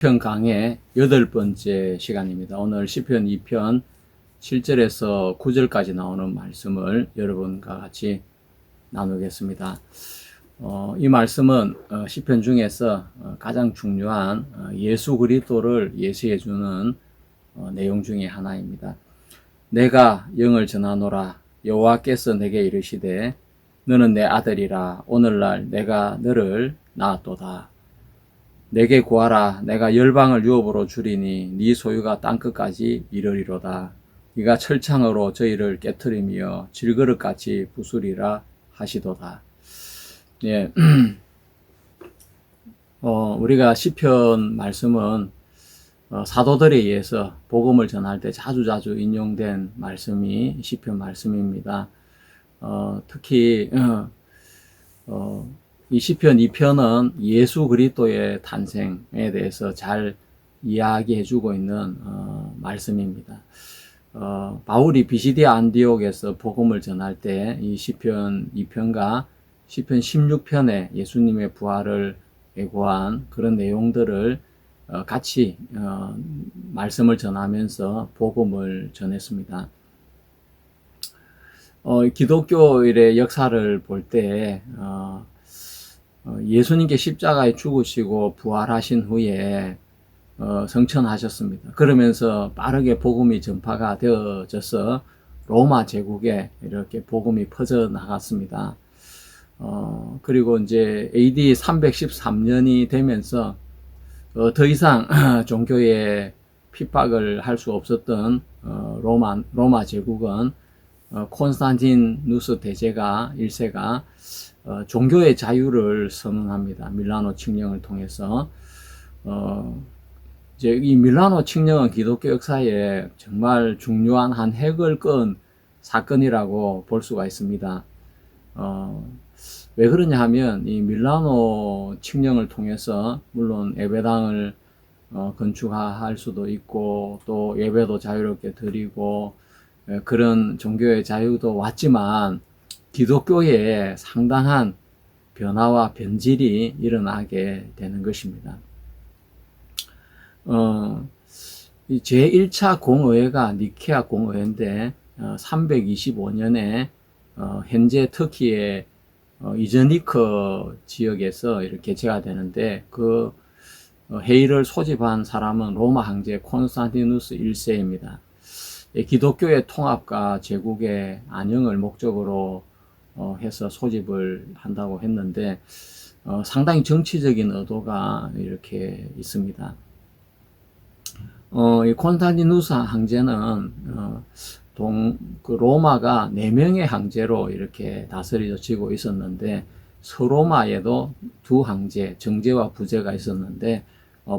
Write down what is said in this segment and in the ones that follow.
시편 강의 8번째 시간입니다. 오늘 시편 2편 7절에서 9절까지 나오는 말씀을 여러분과 같이 나누겠습니다. 이 말씀은 시편 중에서 가장 중요한 예수 그리스도를 예시해 주는 내용 중에 하나입니다. 내가 영을 전하노라. 여호와께서 내게 이르시되 너는 내 아들이라. 오늘날 내가 너를 낳았도다. 내게 구하라. 내가 열방을 유업으로 주리니 네 소유가 땅끝까지 이르리로다. 네가 철창으로 저희를 깨트리며 질그릇같이 부수리라 하시도다. 예, 우리가 시편 말씀은 사도들에 의해서 복음을 전할 때 자주자주 인용된 말씀이 시편 말씀입니다. 특히 이 시편 2편은 예수 그리스도의 탄생에 대해서 잘 이야기해 주고 있는 말씀입니다. 바울이 비시디아 안디옥에서 복음을 전할 때 이 시편 2편과 시편 16편에 예수님의 부활을 예고한 그런 내용들을 같이 말씀을 전하면서 복음을 전했습니다. 기독교의 역사를 볼 때 예수님께 십자가에 죽으시고 부활하신 후에 성천하셨습니다. 그러면서 빠르게 복음이 전파가 되어져서 로마 제국에 이렇게 복음이 퍼져 나갔습니다. 그리고 이제 AD 313년이 되면서 더 이상 종교의 핍박을 할 수 없었던 로마 제국은 콘스탄티누스 대제가 1세가 종교의 자유를 선언합니다. 밀라노 칙령을 통해서 이제 이 밀라노 칙령은 기독교 역사에 정말 중요한 한 획을 그은 사건이라고 볼 수가 있습니다. 왜 그러냐 하면 이 밀라노 칙령을 통해서 물론 예배당을 건축할 수도 있고 또 예배도 자유롭게 드리고 그런 종교의 자유도 왔지만 기독교에 상당한 변화와 변질이 일어나게 되는 것입니다. 제1차 공의회가 니케아 공의회인데 325년에 현재 터키의 이즈니크 지역에서 이렇게 개최가 되는데 그 회의를 소집한 사람은 로마 황제 콘스탄티누스 1세입니다. 기독교의 통합과 제국의 안영을 목적으로 해서 소집을 한다고 했는데 상당히 정치적인 의도가 이렇게 있습니다. 이 콘스탄티누스 황제는 로마가 4명의 황제로 이렇게 다스려지고 있었는데 서로마에도 두 황제, 정제와 부제가 있었는데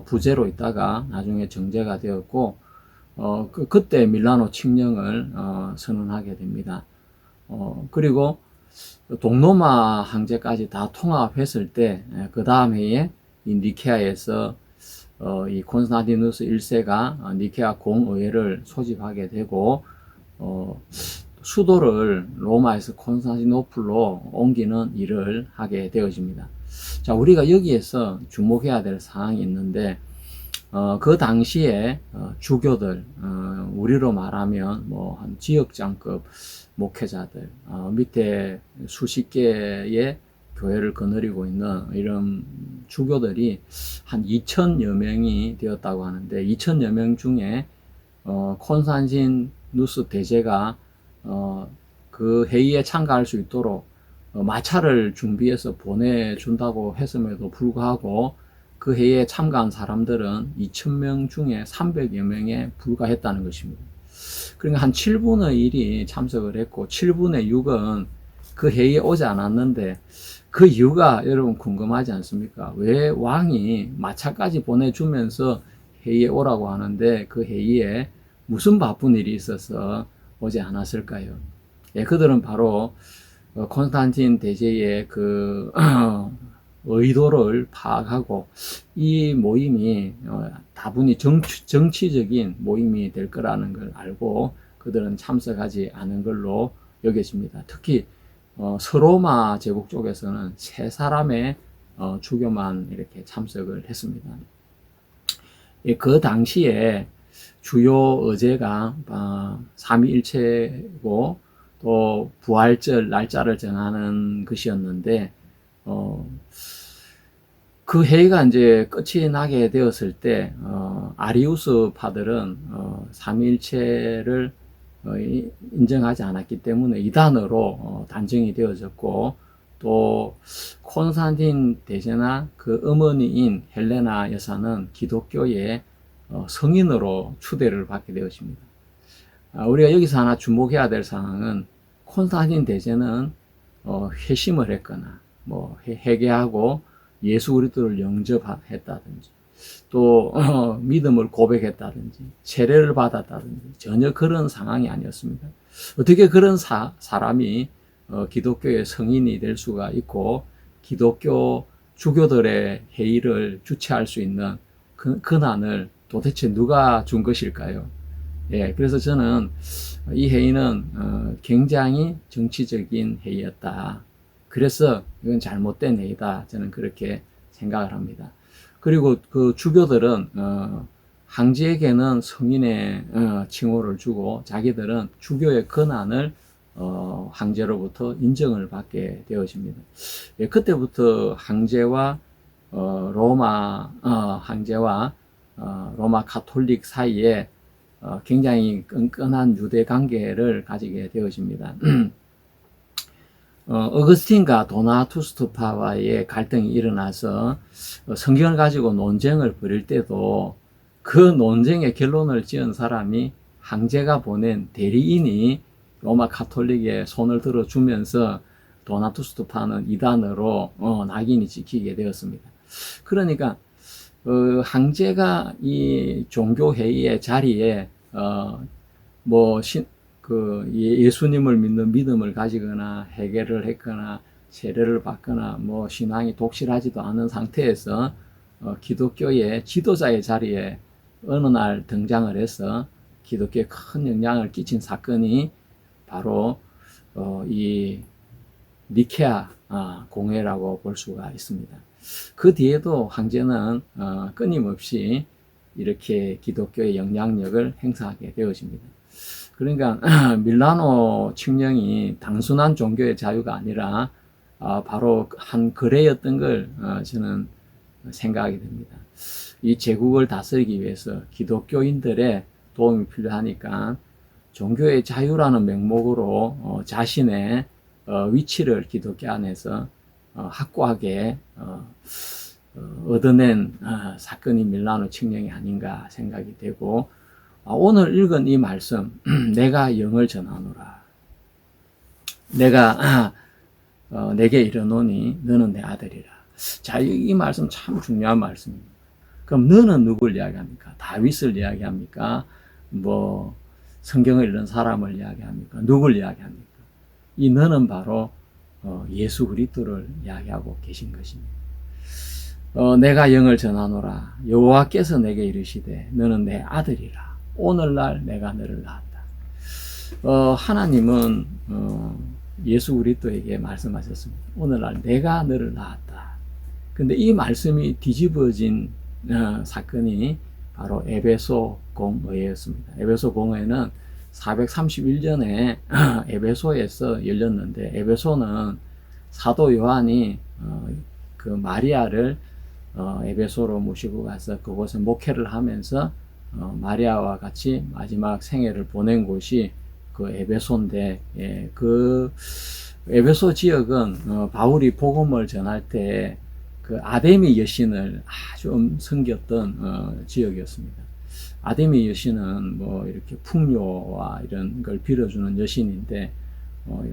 부제로 있다가 나중에 정제가 되었고 그때 밀라노 칙령을 선언하게 됩니다. 그리고 동로마 황제까지 다 통합했을 때 그 다음 해에 이 니케아에서 이 콘스탄티누스 1세가 니케아 공의회를 소집하게 되고 수도를 로마에서 콘스탄티노플로 옮기는 일을 하게 되어집니다. 자, 우리가 여기에서 주목해야 될 사항이 있는데 그 당시에 주교들, 우리로 말하면 뭐 한 지역장급 목회자들, 밑에 수십 개의 교회를 거느리고 있는 이런 주교들이 한 2,000여 명이 되었다고 하는데 2,000여 명 중에 콘스탄티누스 대제가 그 회의에 참가할 수 있도록 마차를 준비해서 보내준다고 했음에도 불구하고 그 회의에 참가한 사람들은 2,000명 중에 300여 명에 불과했다는 것입니다. 그러니까 한 7분의 1이 참석을 했고 7분의 6은 그 회의에 오지 않았는데 그 이유가 여러분 궁금하지 않습니까? 왜 왕이 마차까지 보내주면서 회의에 오라고 하는데 그 회의에 무슨 바쁜 일이 있어서 오지 않았을까요? 예, 그들은 바로 콘스탄틴 대제의 그 의도를 파악하고 이 모임이 다분히 정치적인 모임이 될 거라는 걸 알고 그들은 참석하지 않은 걸로 여겨집니다. 특히 서로마 제국 쪽에서는 3사람의 주교만 이렇게 참석을 했습니다. 그 당시에 주요 어제가 삼위일체고 또 부활절 날짜를 정하는 것이었는데 그 회의가 이제 끝이 나게 되었을 때 아리우스파들은 삼위일체를 인정하지 않았기 때문에 이단으로 단정이 되어졌고, 또 콘스탄틴 대제나 그 어머니인 헬레나 여사는 기독교의 성인으로 추대를 받게 되었습니다. 우리가 여기서 하나 주목해야 될 사항은, 콘스탄틴 대제는 회심을 했거나 뭐 회개하고 예수 그리스도를 영접했다든지 또 믿음을 고백했다든지 세례를 받았다든지 전혀 그런 상황이 아니었습니다. 어떻게 그런 사람이 기독교의 성인이 될 수가 있고 기독교 주교들의 회의를 주최할 수 있는 그 권한을 도대체 누가 준 것일까요? 예, 그래서 저는 이 회의는 굉장히 정치적인 회의였다. 그래서 이건 잘못된 회의다. 저는 그렇게 생각을 합니다. 그리고 그 주교들은 황제에게는 성인의 칭호를 주고 자기들은 주교의 권한을 황제로부터 인정을 받게 되어집니다. 예, 그때부터 황제와 황제와 로마 가톨릭 사이에 굉장히 끈끈한 유대 관계를 가지게 되어집니다. 어거스틴과 도나투스파와의 갈등이 일어나서 성경을 가지고 논쟁을 벌일 때도 그 논쟁의 결론을 지은 사람이 황제가 보낸 대리인이 로마 가톨릭에 손을 들어주면서 도나투스파는 이단으로 낙인이 찍히게 되었습니다. 그러니까 황제가 이 종교회의의 자리에 예수님을 믿는 믿음을 가지거나 회개를 했거나 세례를 받거나 뭐 신앙이 독실하지도 않은 상태에서 기독교의 지도자의 자리에 어느 날 등장을 해서 기독교에 큰 영향을 끼친 사건이 바로 이 니케아 공회라고 볼 수가 있습니다. 그 뒤에도 황제는 끊임없이 이렇게 기독교의 영향력을 행사하게 되어집니다. 그러니까 밀라노 칙령이 단순한 종교의 자유가 아니라 바로 한 거래였던 걸 저는 생각하게 됩니다. 이 제국을 다스리기 위해서 기독교인들의 도움이 필요하니까 종교의 자유라는 명목으로 자신의 위치를 기독교 안에서 확고하게 얻어낸 사건이 밀라노 칙령이 아닌가 생각이 되고, 오늘 읽은 이 말씀, 내가 영을 전하노라. 내가 내게 이르노니 너는 내 아들이라. 자, 이 말씀 참 중요한 말씀입니다. 그럼 너는 누굴 이야기합니까? 다윗을 이야기합니까? 뭐 성경을 읽는 사람을 이야기합니까? 누굴 이야기합니까? 이 너는 바로 예수 그리스도를 이야기하고 계신 것입니다. 내가 영을 전하노라. 여호와께서 내게 이르시되 너는 내 아들이라. 오늘날 내가 너를 낳았다. 하나님은 예수 그리스도에게 말씀하셨습니다. 오늘날 내가 너를 낳았다. 근데 이 말씀이 뒤집어진 사건이 바로 에베소 공의회였습니다. 에베소 공의회는 431년에 에베소에서 열렸는데, 에베소는 사도 요한이 그 마리아를 에베소로 모시고 가서 그곳에 목회를 하면서 마리아와 같이 마지막 생애를 보낸 곳이 그 에베소인데, 그 에베소 지역은 바울이 복음을 전할 때 그 아데미 여신을 아주 섬겼던 지역이었습니다. 아데미 여신은 뭐 이렇게 풍요와 이런 걸 빌어주는 여신인데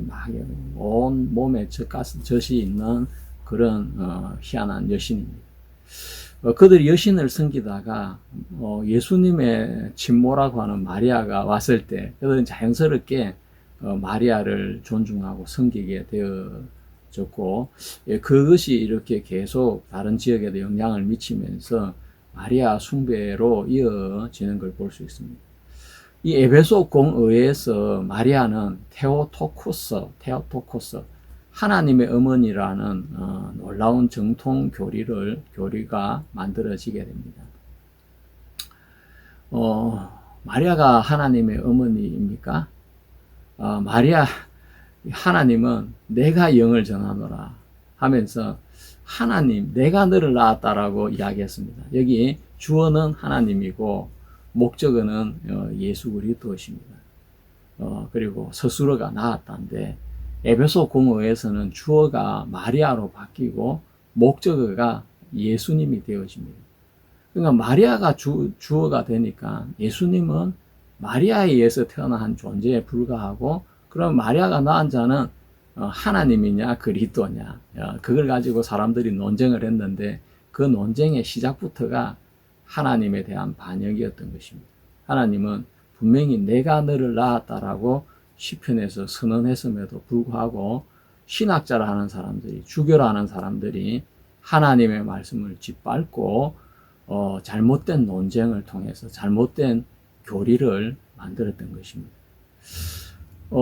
막 온 몸에 젖이 있는 그런 희한한 여신입니다. 그들이 여신을 섬기다가 예수님의 친모라고 하는 마리아가 왔을 때 그들은 자연스럽게 마리아를 존중하고 섬기게 되어졌고, 그것이 이렇게 계속 다른 지역에도 영향을 미치면서 마리아 숭배로 이어지는 걸 볼 수 있습니다. 이 에베소 공의회에서 마리아는 테오토코스, 하나님의 어머니라는 놀라운 정통 교리가 만들어지게 됩니다. 마리아가 하나님의 어머니입니까? 마리아, 하나님은 내가 영을 전하노라 하면서 하나님, 내가 너를 낳았다라고 이야기했습니다. 여기 주어는 하나님이고 목적어는 예수 그리스도십니다. 그리고 스스로가 낳았다는데 에베소 공어에서는 주어가 마리아로 바뀌고 목적어가 예수님이 되어집니다. 그러니까 마리아가 주어가 되니까 예수님은 마리아에 의해서 태어난 한 존재에 불과하고, 그럼 마리아가 낳은 자는 하나님이냐 그리스도냐, 그걸 가지고 사람들이 논쟁을 했는데 그 논쟁의 시작부터가 하나님에 대한 반역이었던 것입니다. 하나님은 분명히 내가 너를 낳았다라고 시편에서 선언했음에도 불구하고 신학자라 하는 사람들이, 주교라 하는 사람들이 하나님의 말씀을 짓밟고 잘못된 논쟁을 통해서 잘못된 교리를 만들었던 것입니다.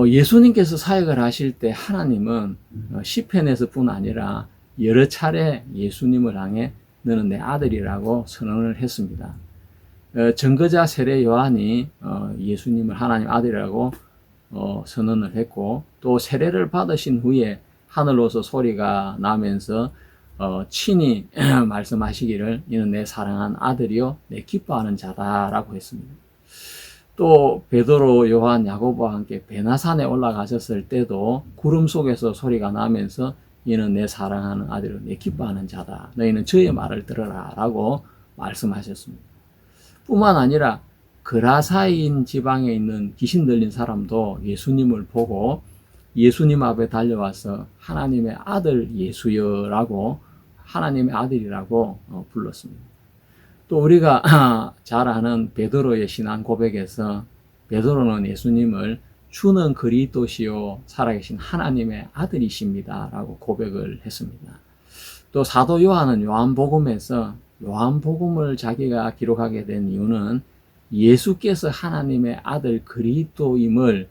예수님께서 사역을 하실 때 하나님은 시편에서뿐 아니라 여러 차례 예수님을 향해 너는 내 아들이라고 선언을 했습니다. 증거자 세례 요한이 예수님을 하나님 아들이라고 선언을 했고, 또 세례를 받으신 후에 하늘로서 소리가 나면서 친히 말씀하시기를 이는 내 사랑한 아들이요 내 기뻐하는 자다라고 했습니다. 또 베드로, 요한, 야고보와 함께 베나산에 올라가셨을 때도 구름 속에서 소리가 나면서 이는 내 사랑하는 아들이요 내 기뻐하는 자다, 너희는 저의 말을 들어라 라고 말씀하셨습니다. 뿐만 아니라 그라사인 지방에 있는 귀신 들린 사람도 예수님을 보고 예수님 앞에 달려와서 하나님의 아들 예수여라고, 하나님의 아들이라고 불렀습니다. 또 우리가 잘 아는 베드로의 신앙 고백에서 베드로는 예수님을 주는 그리스도시요 살아계신 하나님의 아들이십니다 라고 고백을 했습니다. 또 사도 요한은 요한복음에서 요한복음을 자기가 기록하게 된 이유는 예수께서 하나님의 아들 그리스도임을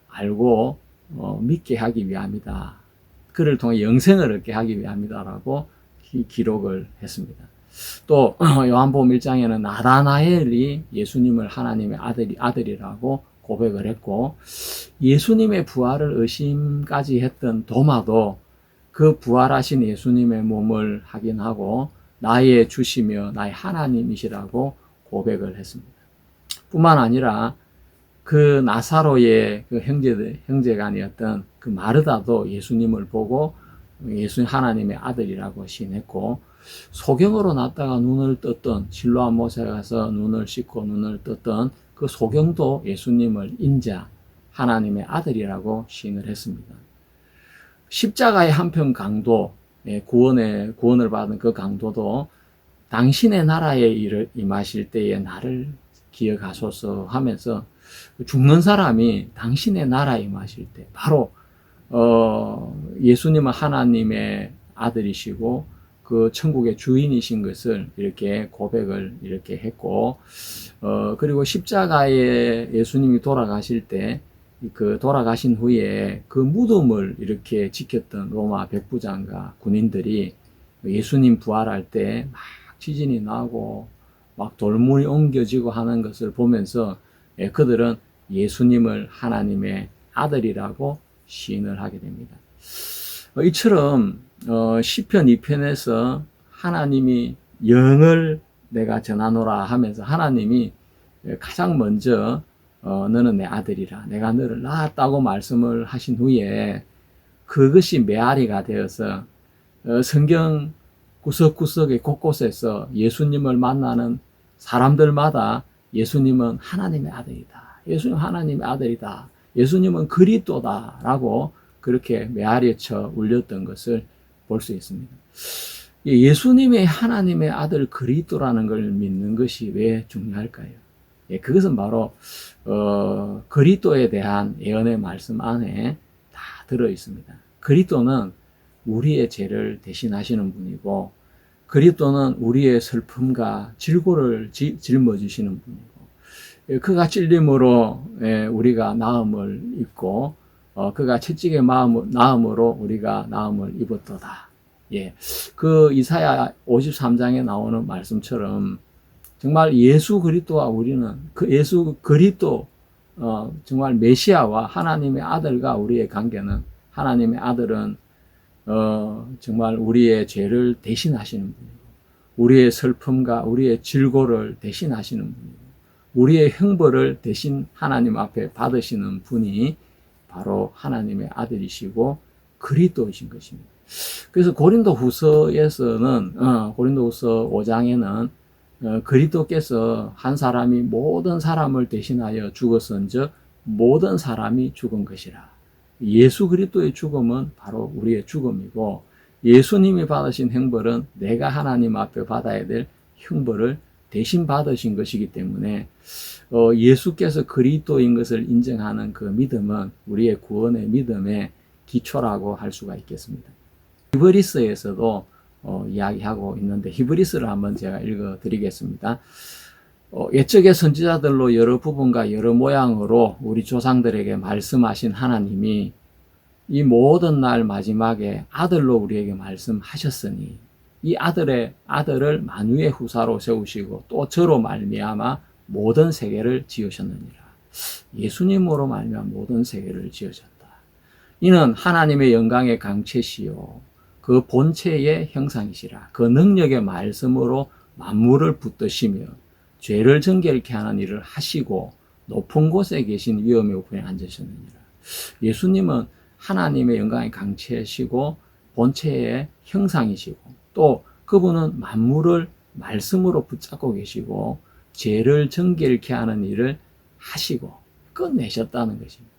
알고 믿게 하기 위함이다. 그를 통해 영생을 얻게 하기 위함이다라고 기록을 했습니다. 또 요한복음 1장에는 나다나엘이 예수님을 하나님의 아들이라고 고백을 했고, 예수님의 부활을 의심까지 했던 도마도 그 부활하신 예수님의 몸을 확인하고 나의 주시며 나의 하나님이시라고 고백을 했습니다. 뿐만 아니라 그 나사로의 그 형제간이었던 그 마르다도 예수님을 보고 예수님 하나님의 아들이라고 시인했고, 소경으로 났다가 눈을 떴던, 실로암 못에 가서 눈을 씻고 눈을 떴던 그 소경도 예수님을 인자 하나님의 아들이라고 시인을 했습니다. 십자가의 한편 강도, 구원을 받은 그 강도도 당신의 나라에 임하실 때에 나를 기억하소서 하면서 죽는 사람이 당신의 나라에 임하실 때 바로 예수님은 하나님의 아들이시고 그 천국의 주인이신 것을 이렇게 고백을 이렇게 했고, 그리고 십자가에 예수님이 돌아가실 때 그 돌아가신 후에 그 무덤을 이렇게 지켰던 로마 백부장과 군인들이 예수님 부활할 때 막 지진이 나고 막 돌문이 옮겨지고 하는 것을 보면서 그들은 예수님을 하나님의 아들이라고 시인을 하게 됩니다. 이처럼 시편 2편에서 하나님이 영을 내가 전하노라 하면서 하나님이 가장 먼저 너는 내 아들이라, 내가 너를 낳았다고 말씀을 하신 후에 그것이 메아리가 되어서 성경 구석구석의 곳곳에서 예수님을 만나는 사람들마다 예수님은 하나님의 아들이다, 예수님 하나님의 아들이다, 예수님은 그리스도다 라고 그렇게 메아리쳐 울렸던 것을 볼 수 있습니다. 예수님의 하나님의 아들 그리스도라는 걸 믿는 것이 왜 중요할까요? 그것은 바로 그리스도에 대한 예언의 말씀 안에 다 들어 있습니다. 그리스도는 우리의 죄를 대신하시는 분이고, 그리스도는 우리의 슬픔과 질고를 짊어지시는 분이고, 그가 찔림으로 우리가 나음을 입고 그가 채찍의 나음으로 우리가 나음을 입었도다. 그 이사야 53장에 나오는 말씀처럼 정말 예수 그리스도와 우리는 그 예수 그리스도 정말 메시아와 하나님의 아들과 우리의 관계는 하나님의 아들은 정말 우리의 죄를 대신하시는 분이고 우리의 슬픔과 우리의 질고를 대신하시는 분이고 우리의 형벌을 대신 하나님 앞에 받으시는 분이 바로 하나님의 아들이시고 그리스도이신 것입니다. 그래서 고린도후서에서는 고린도후서 5장에는 그리스도께서 한 사람이 모든 사람을 대신하여 죽었은즉 모든 사람이 죽은 것이라. 예수 그리스도의 죽음은 바로 우리의 죽음이고 예수님이 받으신 형벌은 내가 하나님 앞에 받아야 될 형벌을 대신 받으신 것이기 때문에 예수께서 그리스도인 것을 인정하는 그 믿음은 우리의 구원의 믿음의 기초라고 할 수가 있겠습니다. 히브리서에서도 이야기하고 있는데 히브리서를 한번 제가 읽어 드리겠습니다. 옛적의 선지자들로 여러 부분과 여러 모양으로 우리 조상들에게 말씀하신 하나님이 이 모든 날 마지막에 아들로 우리에게 말씀하셨으니 이 아들을 만유의 후사로 세우시고 또 저로 말미암아 모든 세계를 지으셨느니라. 예수님으로 말미암아 모든 세계를 지으셨다. 이는 하나님의 영광의 강체시요 그 본체의 형상이시라. 그 능력의 말씀으로 만물을 붙드시며 죄를 정결케 하는 일을 하시고 높은 곳에 계신 위엄의 우편에 앉으셨느니라. 예수님은 하나님의 영광의 강체시고 본체의 형상이시고 또 그분은 만물을 말씀으로 붙잡고 계시고 죄를 정결케 하는 일을 하시고 끝내셨다는 것입니다.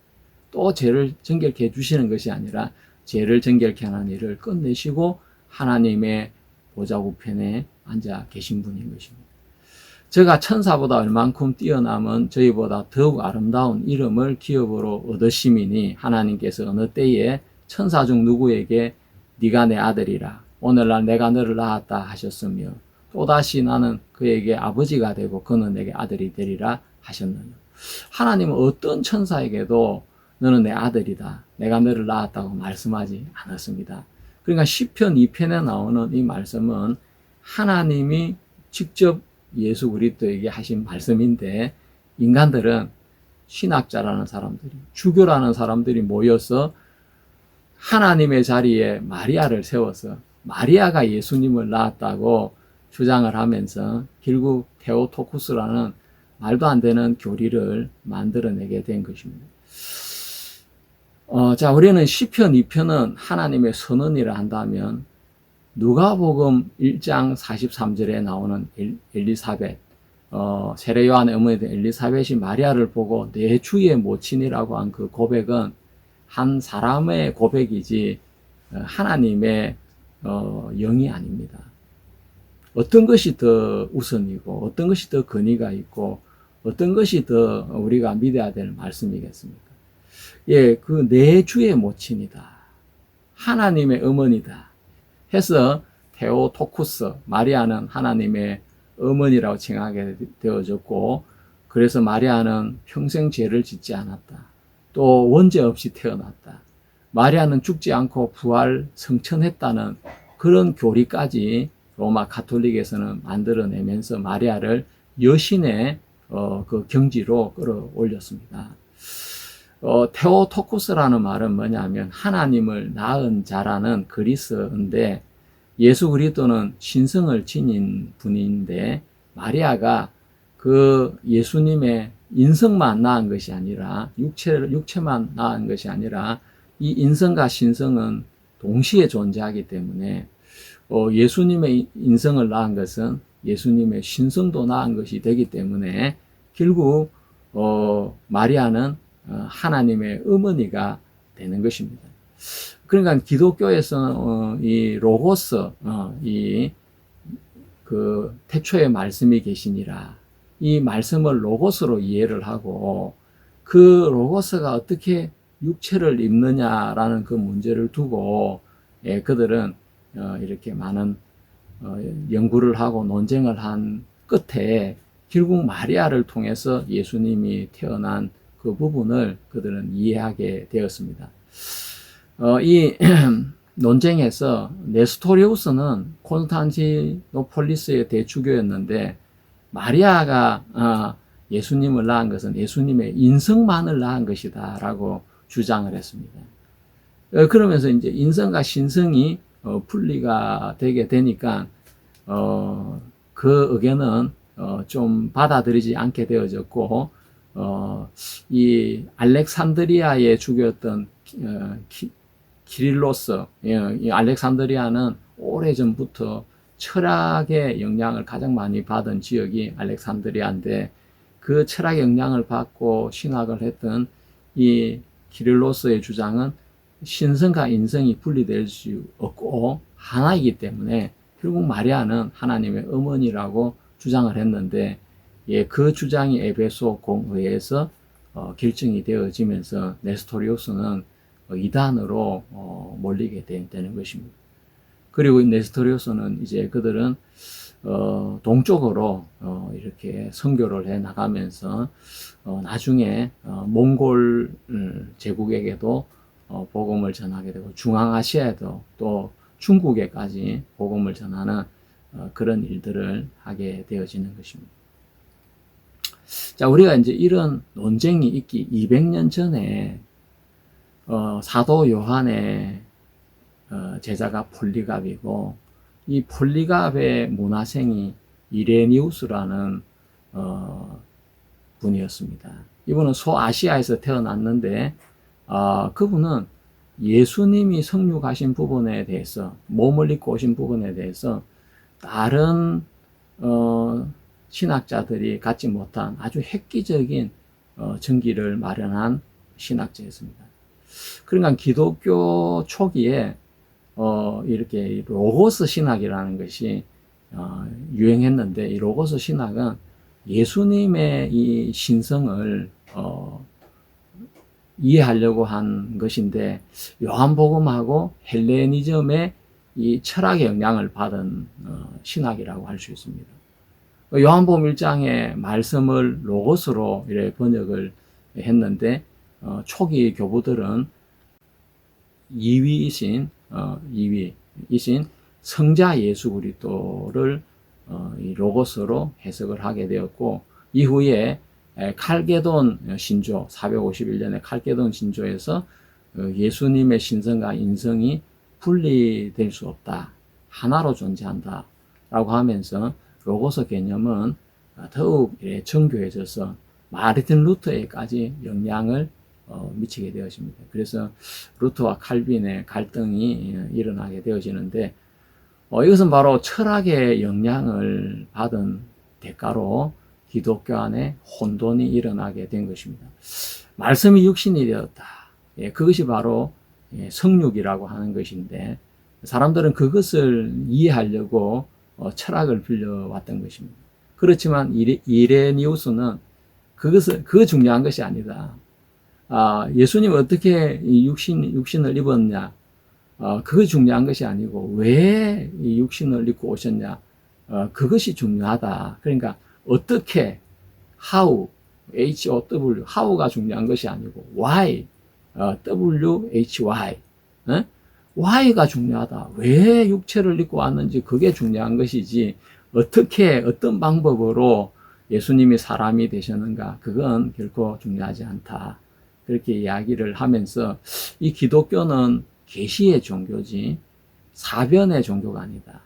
또 죄를 정결케 해주시는 것이 아니라 죄를 정결케 하는 일을 끝내시고 하나님의 보좌 우편에 앉아 계신 분인 것입니다. 저가 천사보다 얼만큼 뛰어남은 저희보다 더욱 아름다운 이름을 기업으로 얻으심이니 하나님께서 어느 때에 천사 중 누구에게 네가 내 아들이라 오늘날 내가 너를 낳았다 하셨으며 또다시 나는 그에게 아버지가 되고 그는 내게 아들이 되리라 하셨느냐. 하나님은 어떤 천사에게도 너는 내 아들이다, 내가 너를 낳았다고 말씀하지 않았습니다. 그러니까 시편 2편에 나오는 이 말씀은 하나님이 직접 예수 그리스도에게 하신 말씀인데 인간들은 신학자라는 사람들이 주교라는 사람들이 모여서 하나님의 자리에 마리아를 세워서 마리아가 예수님을 낳았다고 주장을 하면서 결국 테오토쿠스라는 말도 안 되는 교리를 만들어내게 된 것입니다. 자, 우리는 시편 2편은 하나님의 선언이라 한다면 누가복음 1장 43절에 나오는 엘리사벳, 세례 요한의 어머니된 엘리사벳이 마리아를 보고 내 주의 모친이라고 한 그 고백은 한 사람의 고백이지 하나님의 영이 아닙니다. 어떤 것이 더 우선이고 어떤 것이 더 근위가 있고 어떤 것이 더 우리가 믿어야 될 말씀이겠습니까? 예, 그 내 주의 모친이다. 하나님의 어머니다. 해서 테오토쿠스, 마리아는 하나님의 어머니라고 칭하게 되어졌고 그래서 마리아는 평생 죄를 짓지 않았다. 또 원죄 없이 태어났다. 마리아는 죽지 않고 부활 성천했다는 그런 교리까지 로마 가톨릭에서는 만들어내면서 마리아를 여신의 그 경지로 끌어올렸습니다. 테오토쿠스라는 말은 뭐냐면 하나님을 낳은 자라는 그리스어인데 예수 그리스도는 신성을 지닌 분인데 마리아가 그 예수님의 인성만 낳은 것이 아니라 육체만 낳은 것이 아니라 이 인성과 신성은 동시에 존재하기 때문에 예수님의 인성을 낳은 것은 예수님의 신성도 낳은 것이 되기 때문에 결국 마리아는 하나님의 어머니가 되는 것입니다. 그러니까 기독교에서는 이 로고스, 그 태초에 말씀이 계시니라 이 말씀을 로고스로 이해를 하고 그 로고스가 어떻게 육체를 입느냐라는 그 문제를 두고 그들은 이렇게 많은 연구를 하고 논쟁을 한 끝에 결국 마리아를 통해서 예수님이 태어난 그 부분을 그들은 이해하게 되었습니다. 이 논쟁에서 네스토리우스는 콘스탄티노폴리스의 대주교였는데 마리아가 예수님을 낳은 것은 예수님의 인성만을 낳은 것이다 라고 주장을 했습니다. 그러면서 이제 인성과 신성이 분리가 되게 되니까 그 의견은 좀 받아들이지 않게 되어졌고, 이 알렉산드리아에 죽였던 키릴로스, 이 알렉산드리아는 오래전부터 철학의 영향을 가장 많이 받은 지역이 알렉산드리아인데, 그 철학의 영향을 받고 신학을 했던 이 키릴로스의 주장은 신성과 인성이 분리될 수 없고 하나이기 때문에 결국 마리아는 하나님의 어머니라고 주장을 했는데, 그 주장이 에베소 공회에서 결정이 되어지면서 네스토리우스는 이단으로 몰리게 되는 것입니다. 그리고 네스토리우스는 이제 그들은 동쪽으로 이렇게 선교를 해 나가면서 나중에 몽골 제국에게도 복음을 전하게 되고, 중앙아시아에도 또 중국에까지 복음을 전하는 그런 일들을 하게 되어지는 것입니다. 자, 우리가 이제 이런 논쟁이 있기 200년 전에 사도 요한의 제자가 폴리갑이고, 이 폴리갑의 문화생이 이레니우스라는 분이었습니다. 이분은 소아시아에서 태어났는데 그분은 예수님이 성육하신 부분에 대해서, 몸을 입고 오신 부분에 대해서 다른 신학자들이 갖지 못한 아주 획기적인 전기를 마련한 신학자였습니다. 그러니까 기독교 초기에 이렇게 로고스 신학이라는 것이 유행했는데, 이 로고스 신학은 예수님의 이 신성을 이해하려고 한 것인데, 요한복음하고 헬레니즘의 이 철학의 영향을 받은 신학이라고 할 수 있습니다. 요한복음 1장의 말씀을 로고스로 이렇게 번역을 했는데, 초기 교부들은 이위이신 성자 예수 그리스도를 이 로고스로 해석을 하게 되었고, 이후에 칼게돈 신조 451년에 칼게돈 신조에서 예수님의 신성과 인성이 분리될 수 없다, 하나로 존재한다 라고 하면서 로고스 개념은 더욱 정교해져서 마르틴 루터에까지 영향을 미치게 되어집니다. 그래서 루터와 칼빈의 갈등이 일어나게 되어지는데, 이것은 바로 철학의 영향을 받은 대가로 기독교 안에 혼돈이 일어나게 된 것입니다. 말씀이 육신이 되었다. 그것이 바로 성육이라고 하는 것인데, 사람들은 그것을 이해하려고 철학을 빌려왔던 것입니다. 그렇지만 이레니우스는 그거 중요한 것이 아니다. 예수님은 어떻게 이 육신을 입었냐? 그거 중요한 것이 아니고 왜 이 육신을 입고 오셨냐? 그것이 중요하다. 그러니까 어떻게, how, H-O-W, how가 중요한 것이 아니고 why, W-H-Y, why가 중요하다. 왜 육체를 입고 왔는지 그게 중요한 것이지, 어떻게, 어떤 방법으로 예수님이 사람이 되셨는가, 그건 결코 중요하지 않다. 그렇게 이야기를 하면서, 이 기독교는 계시의 종교지 사변의 종교가 아니다.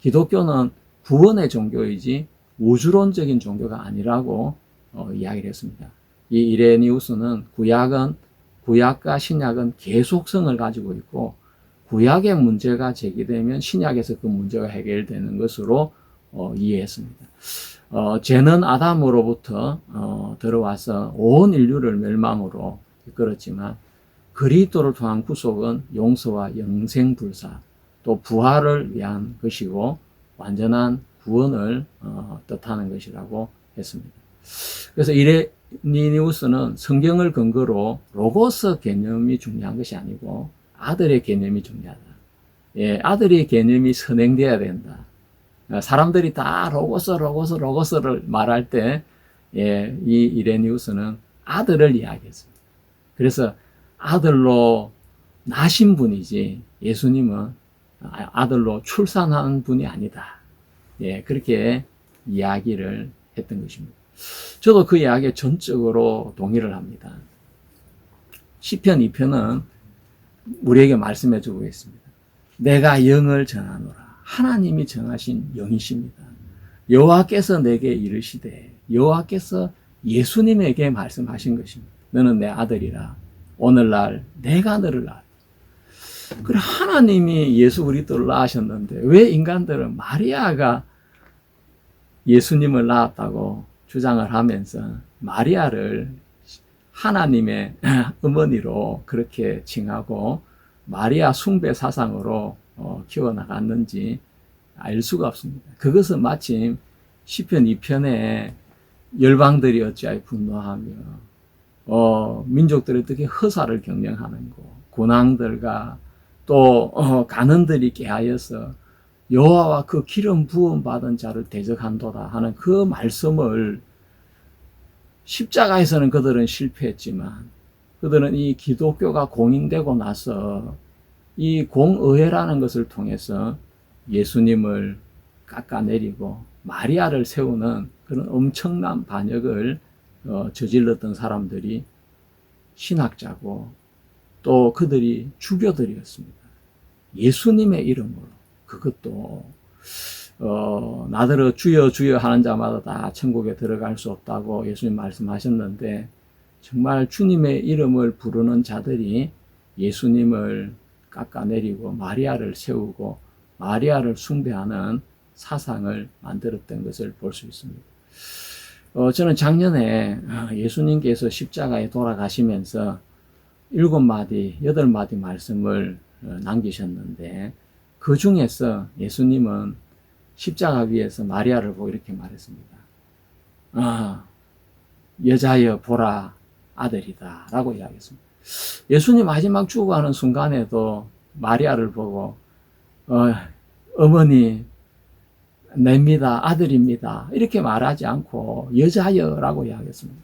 기독교는 구원의 종교이지 우주론적인 종교가 아니라고 이야기를 했습니다. 이 이레니우스는 구약과 신약은 계속성을 가지고 있고, 구약의 문제가 제기되면 신약에서 그 문제가 해결되는 것으로 이해했습니다. 죄는 아담으로부터 들어와서 온 인류를 멸망으로 이끌었지만, 그리스도를 통한 구속은 용서와 영생불사, 또 부활을 위한 것이고 완전한 구원을 뜻하는 것이라고 했습니다. 그래서 이레니우스는 성경을 근거로 로고스 개념이 중요한 것이 아니고 아들의 개념이 중요하다. 아들의 개념이 선행되어야 된다. 사람들이 다 로고스를 말할 때, 이 이레니우스는 아들을 이야기했습니다. 그래서 아들로 나신 분이지 예수님은 아들로 출산한 분이 아니다. 그렇게 이야기를 했던 것입니다. 저도 그 이야기에 전적으로 동의를 합니다. 시편 2편은 우리에게 말씀해 주고 있습니다. 내가 영을 정하노라. 하나님이 정하신 영이십니다. 여호와께서 내게 이르시되, 여호와께서 예수님에게 말씀하신 것입니다. 너는 내 아들이라. 오늘날 내가 너를 낳았다. 그래, 하나님이 예수 그리스도를 낳으셨는데 왜 인간들은 마리아가 예수님을 낳았다고 주장을 하면서 마리아를 하나님의 어머니로 그렇게 칭하고 마리아 숭배 사상으로 키워나갔는지 알 수가 없습니다. 그것은 마침 시편 2편에 열방들이 어찌하여 분노하며 민족들이 어떻게 허사를 경영하는 거, 군왕들과 또 간원들이 깨하여서 여호와와 그 기름 부음 받은 자를 대적한도다 하는 그 말씀을 십자가에서는 그들은 실패했지만 그들은 이 기독교가 공인되고 나서 이 공의회라는 것을 통해서 예수님을 깎아내리고 마리아를 세우는 그런 엄청난 반역을 저질렀던 사람들이 신학자고 또 그들이 주교들이었습니다. 예수님의 이름으로. 그것도 나더러 주여 주여 하는 자마다 다 천국에 들어갈 수 없다고 예수님 말씀하셨는데, 정말 주님의 이름을 부르는 자들이 예수님을 깎아내리고 마리아를 세우고 마리아를 숭배하는 사상을 만들었던 것을 볼 수 있습니다. 저는 작년에 예수님께서 십자가에 돌아가시면서 7마디, 8마디 말씀을 남기셨는데, 그 중에서 예수님은 십자가 위에서 마리아를 보고 이렇게 말했습니다. 여자여 보라 아들이다 라고 이야기했습니다. 예수님 마지막 죽어가는 순간에도 마리아를 보고 어머니 냅니다, 아들입니다 이렇게 말하지 않고 여자여 라고 이야기했습니다.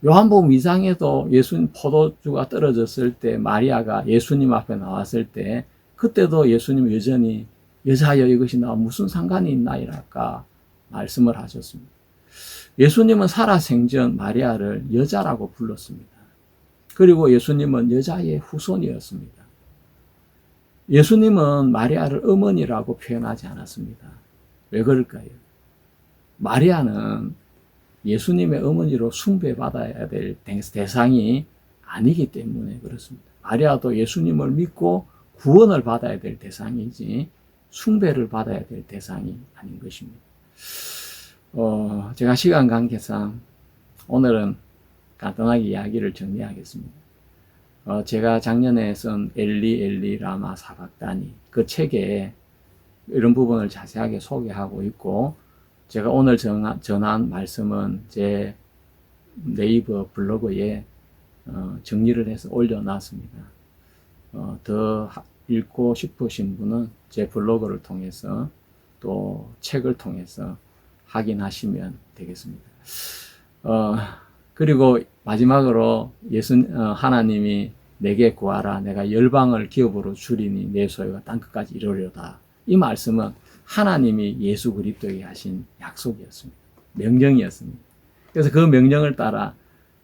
요한복음 2장에도 예수님 포도주가 떨어졌을 때 마리아가 예수님 앞에 나왔을 때 그때도 예수님 여전히 여자여 이것이 나와 무슨 상관이 있나이랄까 말씀을 하셨습니다. 예수님은 살아생전 마리아를 여자라고 불렀습니다. 그리고 예수님은 여자의 후손이었습니다. 예수님은 마리아를 어머니라고 표현하지 않았습니다. 왜 그럴까요? 마리아는 예수님의 어머니로 숭배받아야 될 대상이 아니기 때문에 그렇습니다. 마리아도 예수님을 믿고 구원을 받아야 될 대상이지 숭배를 받아야 될 대상이 아닌 것입니다. 제가 시간 관계상 오늘은 간단하게 이야기를 정리하겠습니다. 제가 작년에 쓴 엘리 엘리 라마 사박다니 그 책에 이런 부분을 자세하게 소개하고 있고, 제가 오늘 전한 말씀은 제 네이버 블로그에 정리를 해서 올려놨습니다. 더 읽고 싶으신 분은 제 블로그를 통해서 또 책을 통해서 확인하시면 되겠습니다. 그리고 마지막으로 하나님이 내게 구하라 내가 열방을 기업으로 주리니 내 소유가 땅끝까지 이르리로다. 이 말씀은 하나님이 예수 그리스도에게 하신 약속이었습니다. 명령이었습니다. 그래서 그 명령을 따라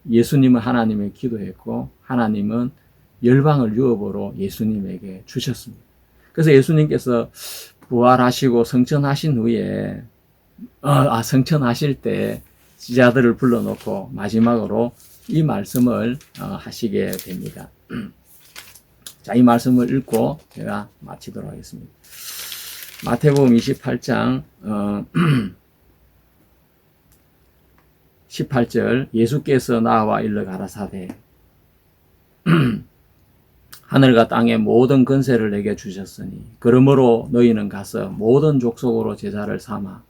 예수님은 하나님에 기도했고 하나님은 열방을 유업으로 예수님에게 주셨습니다. 그래서 예수님께서 부활하시고 성천하신 후에 성천하실 때 지자들을 불러놓고 마지막으로 이 말씀을 하시게 됩니다. 자, 이 말씀을 읽고 제가 마치도록 하겠습니다. 마태복음 28장 18절 예수께서 나와 일러 가라사대 하늘과 땅의 모든 권세를 내게 주셨으니 그러므로 너희는 가서 모든 족속으로 제자를 삼아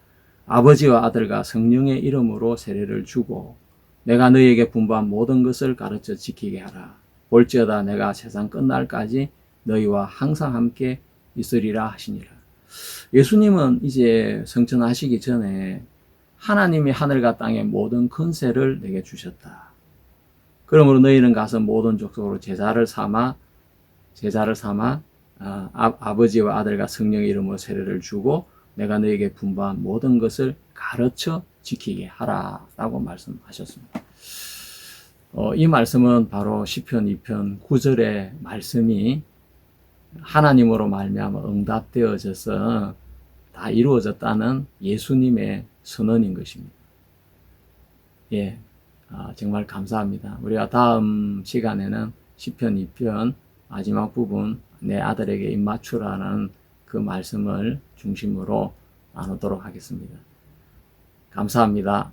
아버지와 아들과 성령의 이름으로 세례를 주고 내가 너희에게 분부한 모든 것을 가르쳐 지키게 하라. 볼지어다 내가 세상 끝날까지 너희와 항상 함께 있으리라 하시니라. 예수님은 이제 성천하시기 전에 하나님이 하늘과 땅의 모든 권세를 내게 주셨다. 그러므로 너희는 가서 모든 족속으로 제자를 삼아 아버지와 아들과 성령의 이름으로 세례를 주고 내가 너희에게 분부한 모든 것을 가르쳐 지키게 하라라고 말씀하셨습니다. 이 말씀은 바로 시편 2편 9절의 말씀이 하나님으로 말미암아 응답되어져서 다 이루어졌다는 예수님의 선언인 것입니다. 예, 정말 감사합니다. 우리가 다음 시간에는 시편 2편 마지막 부분 내 아들에게 입맞추라는 그 말씀을 중심으로 나누도록 하겠습니다. 감사합니다.